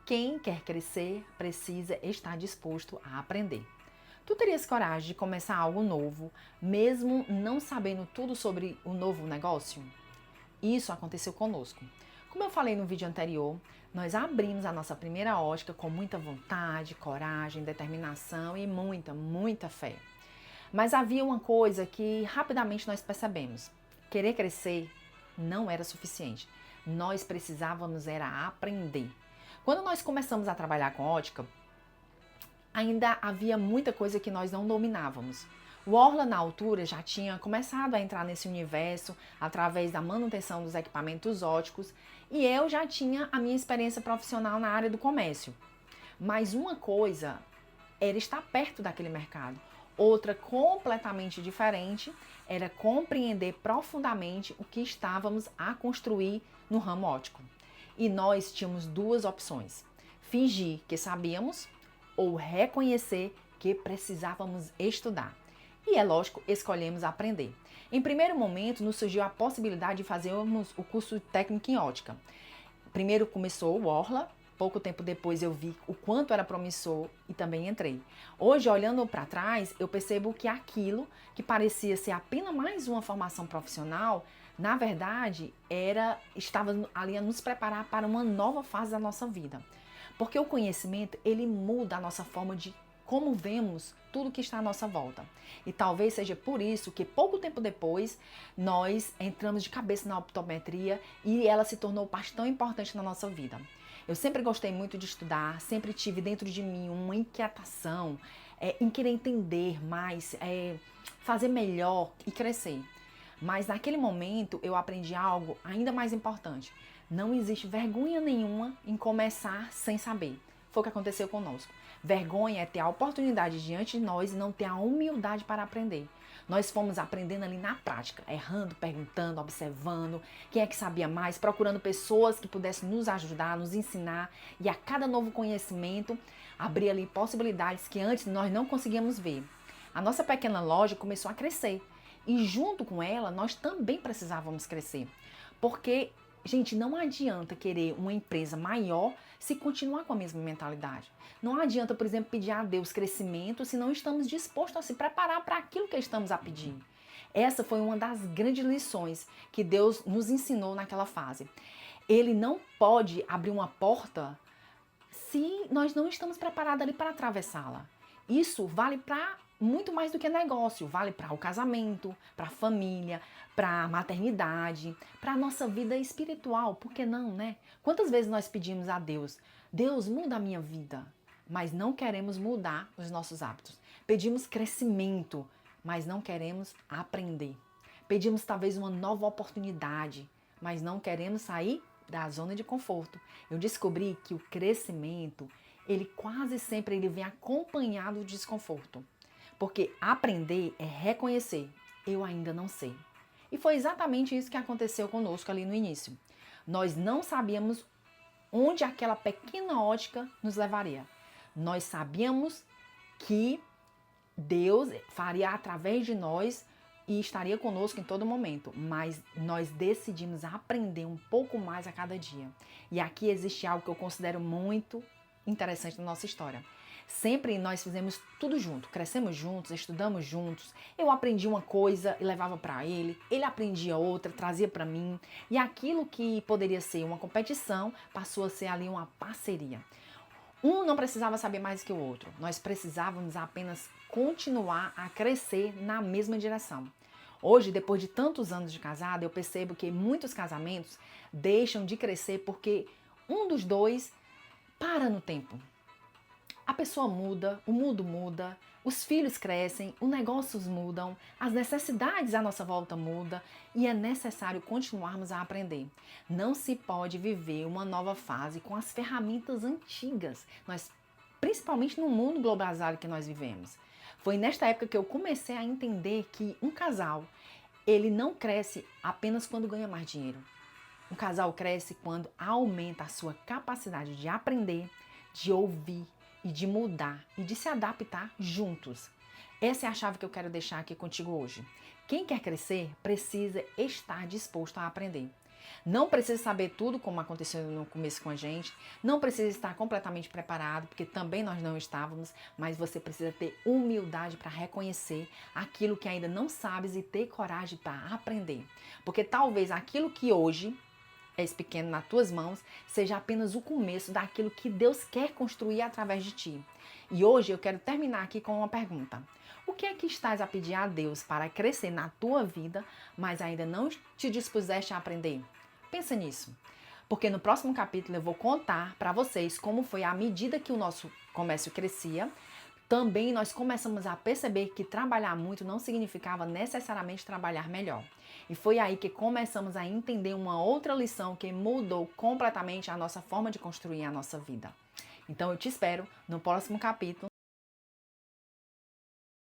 Quem quer crescer precisa estar disposto a aprender. Tu terias coragem de começar algo novo, mesmo não sabendo tudo sobre o novo negócio? Isso aconteceu conosco. Como eu falei no vídeo anterior, nós abrimos a nossa primeira ótica com muita vontade, coragem, determinação e muita fé. Mas havia uma coisa que rapidamente nós percebemos: querer crescer não era suficiente. Nós precisávamos era aprender. Quando nós começamos a trabalhar com ótica, ainda havia muita coisa que nós não dominávamos. O Orla, na altura, já tinha começado a entrar nesse universo através da manutenção dos equipamentos óticos e eu já tinha a minha experiência profissional na área do comércio. Mas uma coisa era estar perto daquele mercado, outra completamente diferente era compreender profundamente o que estávamos a construir no ramo óptico. E nós tínhamos duas opções: fingir que sabíamos ou reconhecer que precisávamos estudar. E é lógico, escolhemos aprender. Em primeiro momento, nos surgiu a possibilidade de fazermos o curso técnico em ótica. Primeiro começou o Orla, pouco tempo depois eu vi o quanto era promissor e também entrei. Hoje, olhando para trás, eu percebo que aquilo que parecia ser apenas mais uma formação profissional, na verdade, estava ali a nos preparar para uma nova fase da nossa vida. Porque o conhecimento, ele muda a nossa forma de como vemos tudo que está à nossa volta. E talvez seja por isso que pouco tempo depois nós entramos de cabeça na optometria e ela se tornou parte tão importante na nossa vida. Eu sempre gostei muito de estudar, sempre tive dentro de mim uma inquietação em querer entender mais, fazer melhor e crescer. Mas naquele momento eu aprendi algo ainda mais importante. Não existe vergonha nenhuma em começar sem saber. Foi o que aconteceu conosco. Vergonha é ter a oportunidade diante de nós e não ter a humildade para aprender. Nós fomos aprendendo ali na prática, errando, perguntando, observando, quem é que sabia mais, procurando pessoas que pudessem nos ajudar, nos ensinar, e a cada novo conhecimento abrir ali possibilidades que antes nós não conseguíamos ver. A nossa pequena loja começou a crescer e junto com ela nós também precisávamos crescer, porque gente, não adianta querer uma empresa maior se continuar com a mesma mentalidade. Não adianta, por exemplo, pedir a Deus crescimento se não estamos dispostos a se preparar para aquilo que estamos a pedir. Essa foi uma das grandes lições que Deus nos ensinou naquela fase. Ele não pode abrir uma porta se nós não estamos preparados ali para atravessá-la. Isso vale para muito mais do que negócio, vale para o casamento, para a família, para a maternidade, para a nossa vida espiritual, por que não, né? Quantas vezes nós pedimos a Deus, Deus muda a minha vida, mas não queremos mudar os nossos hábitos. Pedimos crescimento, mas não queremos aprender. Pedimos talvez uma nova oportunidade, mas não queremos sair da zona de conforto. Eu descobri que o crescimento, ele quase sempre vem acompanhado de desconforto. Porque aprender é reconhecer, eu ainda não sei. E foi exatamente isso que aconteceu conosco ali no início. Nós não sabíamos onde aquela pequena ótica nos levaria. Nós sabíamos que Deus faria através de nós e estaria conosco em todo momento, mas nós decidimos aprender um pouco mais a cada dia. E aqui existe algo que eu considero muito interessante na nossa história. Sempre nós fizemos tudo junto, crescemos juntos, estudamos juntos. Eu aprendi uma coisa e levava para ele aprendia outra, trazia para mim, e aquilo que poderia ser uma competição passou a ser ali uma parceria. Um não precisava saber mais que o outro, nós precisávamos apenas continuar a crescer na mesma direção. Hoje, depois de tantos anos de casado, eu percebo que muitos casamentos deixam de crescer porque um dos dois para no tempo. A pessoa muda, o mundo muda, os filhos crescem, os negócios mudam, as necessidades à nossa volta mudam e é necessário continuarmos a aprender. Não se pode viver uma nova fase com as ferramentas antigas, principalmente no mundo globalizado que nós vivemos. Foi nesta época que eu comecei a entender que um casal, ele não cresce apenas quando ganha mais dinheiro. Um casal cresce quando aumenta a sua capacidade de aprender, de ouvir, e de mudar e de se adaptar juntos. Essa é a chave que eu quero deixar aqui contigo hoje. Quem quer crescer precisa estar disposto a aprender. Não precisa saber tudo como aconteceu no começo com a gente, não precisa estar completamente preparado, porque também nós não estávamos, mas você precisa ter humildade para reconhecer aquilo que ainda não sabes e ter coragem para aprender. Porque talvez aquilo que hoje és pequeno nas tuas mãos, seja apenas o começo daquilo que Deus quer construir através de ti. E hoje eu quero terminar aqui com uma pergunta. O que é que estás a pedir a Deus para crescer na tua vida, mas ainda não te dispuseste a aprender? Pensa nisso. Porque no próximo capítulo eu vou contar para vocês como foi à medida que o nosso comércio crescia, também nós começamos a perceber que trabalhar muito não significava necessariamente trabalhar melhor. E foi aí que começamos a entender uma outra lição que mudou completamente a nossa forma de construir a nossa vida. Então eu te espero no próximo capítulo.